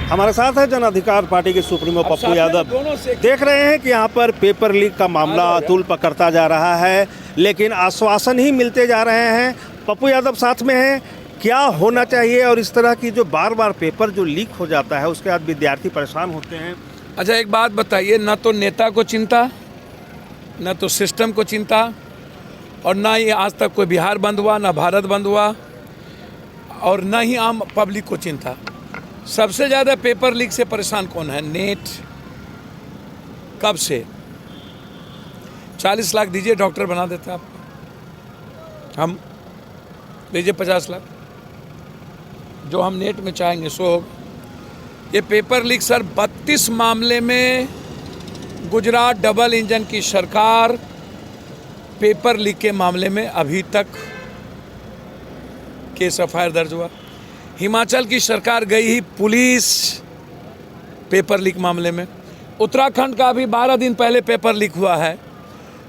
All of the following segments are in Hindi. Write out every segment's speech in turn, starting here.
हमारे साथ है जन अधिकार पार्टी के सुप्रीमो पप्पू यादव। देख रहे हैं कि यहाँ पर पेपर लीक का मामला तूल पकड़ता जा रहा है, लेकिन आश्वासन ही मिलते जा रहे हैं। पप्पू यादव साथ में हैं। क्या होना चाहिए और इस तरह की जो बार बार पेपर जो लीक हो जाता है उसके बाद विद्यार्थी परेशान होते हैं। अच्छा, एक बात बताइए, ना तो नेता को चिंता, ना तो सिस्टम को चिंता, और ना ही आज तक कोई बिहार बंद हुआ, ना भारत बंद हुआ, और ना ही आम पब्लिक को चिंता। सबसे ज़्यादा पेपर लीक से परेशान कौन है? नेट। कब से? 40 लाख दीजिए, डॉक्टर बना देते आप। हम दीजिए 50 लाख, जो हम नेट में चाहेंगे सो होगा। ये पेपर लीक सर 32 मामले में गुजरात डबल इंजन की सरकार पेपर लीक के मामले में अभी तक केस एफआईआर दर्ज हुआ। हिमाचल की सरकार गई ही पुलिस पेपर लीक मामले में। उत्तराखंड का अभी 12 दिन पहले पेपर लीक हुआ है।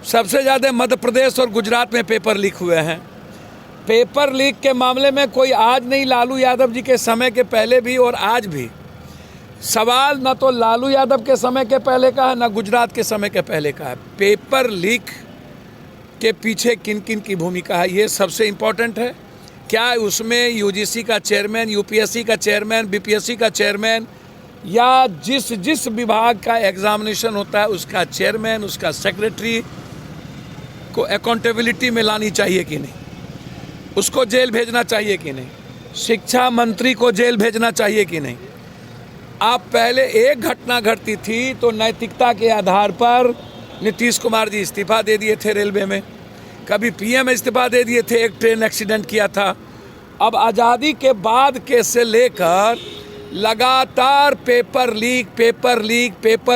सबसे ज़्यादा मध्य प्रदेश और गुजरात में पेपर लीक हुए हैं। पेपर लीक के मामले में कोई आज नहीं, लालू यादव जी के समय के पहले भी और आज भी। सवाल न तो लालू यादव के समय के पहले का है, न गुजरात के समय के पहले का है। पेपर लीक के पीछे किन किन की भूमिका है, ये सबसे इम्पोर्टेंट है। क्या उसमें यूजीसी का चेयरमैन, यूपीएससी का चेयरमैन, बीपीएससी का चेयरमैन, या जिस विभाग का एग्जामिनेशन होता है उसका चेयरमैन, उसका सेक्रेटरी को अकाउंटेबिलिटी में लानी चाहिए कि नहीं? उसको जेल भेजना चाहिए कि नहीं? शिक्षा मंत्री को जेल भेजना चाहिए कि नहीं? आप पहले एक घटना घटती थी तो नैतिकता के आधार पर नीतीश कुमार जी इस्तीफा दे दिए थे रेलवे में, कभी पीएम इस्तीफा दे दिए थे, एक ट्रेन एक्सीडेंट किया था। अब आज़ादी के बाद के से लेकर लगातार पेपर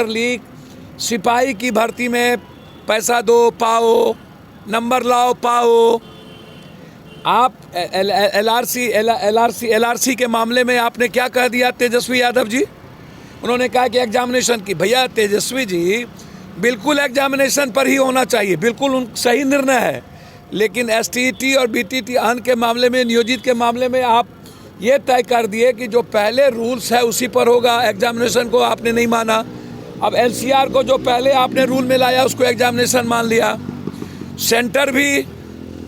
लीक। सिपाही की भर्ती में पैसा दो पाओ, नंबर लाओ पाओ। आप एलआरसी के मामले में आपने क्या कह दिया तेजस्वी यादव जी? उन्होंने कहा कि एग्जामिनेशन की। भैया तेजस्वी जी, बिल्कुल एग्जामिनेशन पर ही होना चाहिए, बिल्कुल सही निर्णय है, लेकिन एसटीईटी और बीटीटी अन्य के मामले में, नियोजित के मामले में आप ये तय कर दिए कि जो पहले रूल्स है उसी पर होगा। एग्जामिनेशन को आपने नहीं माना। अब एलसीआर को जो पहले आपने रूल में लाया उसको एग्जामिनेशन मान लिया। सेंटर भी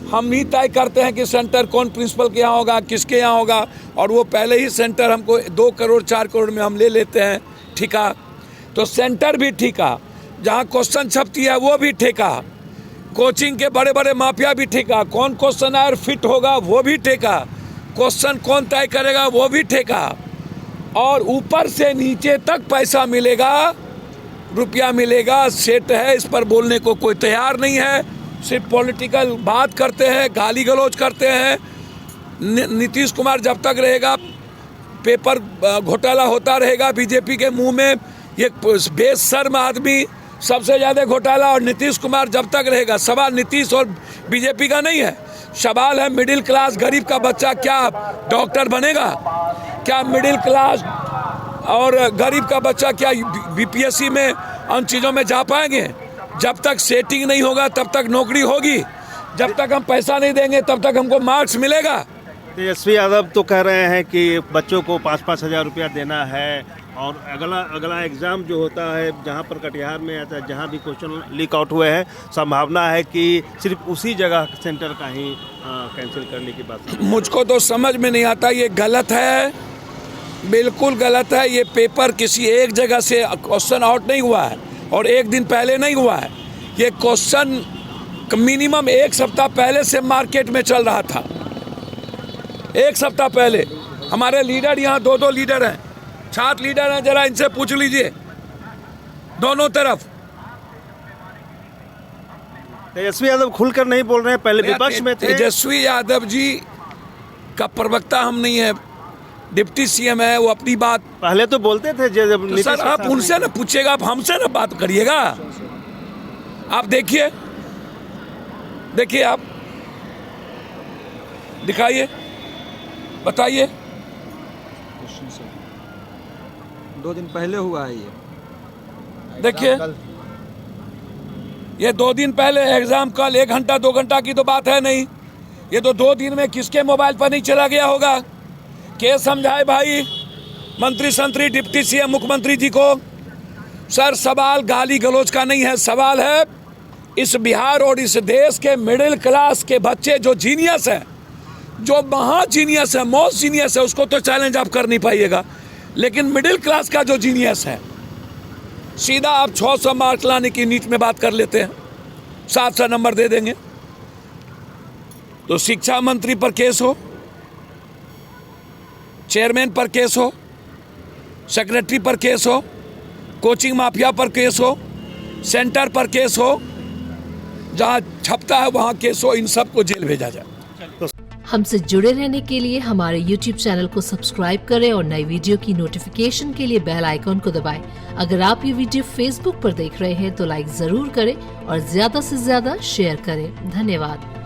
हम ही तय करते हैं कि सेंटर कौन प्रिंसिपल के यहाँ होगा, किसके यहाँ होगा, और वो पहले ही सेंटर हमको 2 करोड़ 4 करोड़ में हम ले लेते हैं ठेका। तो सेंटर भी ठेका, जहाँ क्वेश्चन छपती है वो भी ठेका, कोचिंग के बड़े बड़े माफिया भी ठेका, कौन क्वेश्चन आयर फिट होगा वो भी ठेका, क्वेश्चन कौन तय करेगा वो भी ठेका, और ऊपर से नीचे तक पैसा मिलेगा, रुपया मिलेगा। सेट है, इस पर बोलने को कोई तैयार नहीं है, सिर्फ पॉलिटिकल बात करते हैं, गाली गलौज करते हैं। नीतीश कुमार जब तक रहेगा पेपर घोटाला होता रहेगा बीजेपी के मुंह में। ये बेशर्म आदमी सबसे ज़्यादा घोटाला, और नीतीश कुमार जब तक रहेगा। सवाल नीतीश और बीजेपी का नहीं है, सवाल है मिडिल क्लास गरीब का बच्चा क्या डॉक्टर बनेगा? क्या मिडिल क्लास और गरीब का बच्चा क्या बीपीएससी में उन चीज़ों में जा पाएंगे? जब तक सेटिंग नहीं होगा तब तक नौकरी होगी, जब तक हम पैसा नहीं देंगे तब तक हमको मार्क्स मिलेगा। तेजस्वी यादव तो कह रहे हैं कि बच्चों को 5-5 हज़ार रुपया देना है, और अगला एग्ज़ाम जो होता है जहां पर कटिहार में आता है, जहां भी क्वेश्चन लीक आउट हुए हैं, संभावना है कि सिर्फ उसी जगह सेंटर का ही कैंसिल करने की बात। मुझको तो समझ में नहीं आता, ये गलत है, बिल्कुल गलत है। ये पेपर किसी एक जगह से क्वेश्चन आउट नहीं हुआ है और एक दिन पहले नहीं हुआ है। ये क्वेश्चन मिनिमम 1 सप्ताह पहले से मार्केट में चल रहा था। 1 सप्ताह पहले हमारे लीडर यहाँ 2 लीडर हैं, छात्र लीडर हैं, जरा इनसे पूछ लीजिए दोनों तरफ। तेजस्वी यादव खुलकर नहीं बोल रहे हैं, पहले विपक्ष में थे। तेजस्वी यादव जी का प्रवक्ता हम नहीं है, डिप्टी सीएम है, वो अपनी बात पहले तो बोलते थे। तो सर आप उनसे ना पूछिएगा, आप हमसे ना बात करिएगा। आप देखिए आप दिखाइए, बताइए। 2 दिन पहले हुआ है ये, देखिए ये 2 दिन पहले एग्जाम, कल 1 घंटा 2 घंटा की तो बात है नहीं। ये तो 2 दिन में किसके मोबाइल पर नहीं चला गया होगा? के समझाए भाई, मंत्री संतरी डिप्टी सीएम मुख्यमंत्री जी को, सर सवाल गाली गलौज का नहीं है, सवाल है इस बिहार और इस देश के मिडिल क्लास के बच्चे जो जीनियस है, जो महा जीनियस है, मोस्ट जीनियस है, उसको तो चैलेंज आप कर नहीं पाइएगा, लेकिन मिडिल क्लास का जो जीनियस है सीधा आप 600 मार्क लाने की नीट में बात कर लेते हैं, 700 नंबर दे देंगे। तो शिक्षा मंत्री पर केस हो, चेयरमैन पर केस हो, सेक्रेटरी पर केस हो, कोचिंग माफिया पर केस हो, सेंटर पर केस हो, जहां छपता है वहां केस हो, इन सबको जेल भेजा जाए। हमसे जुड़े रहने के लिए हमारे YouTube चैनल को सब्सक्राइब करें और नई वीडियो की नोटिफिकेशन के लिए बेल आइकॉन को दबाएं। अगर आप ये वीडियो Facebook पर देख रहे हैं तो लाइक जरूर करें और ज्यादा से ज्यादा शेयर करें। धन्यवाद।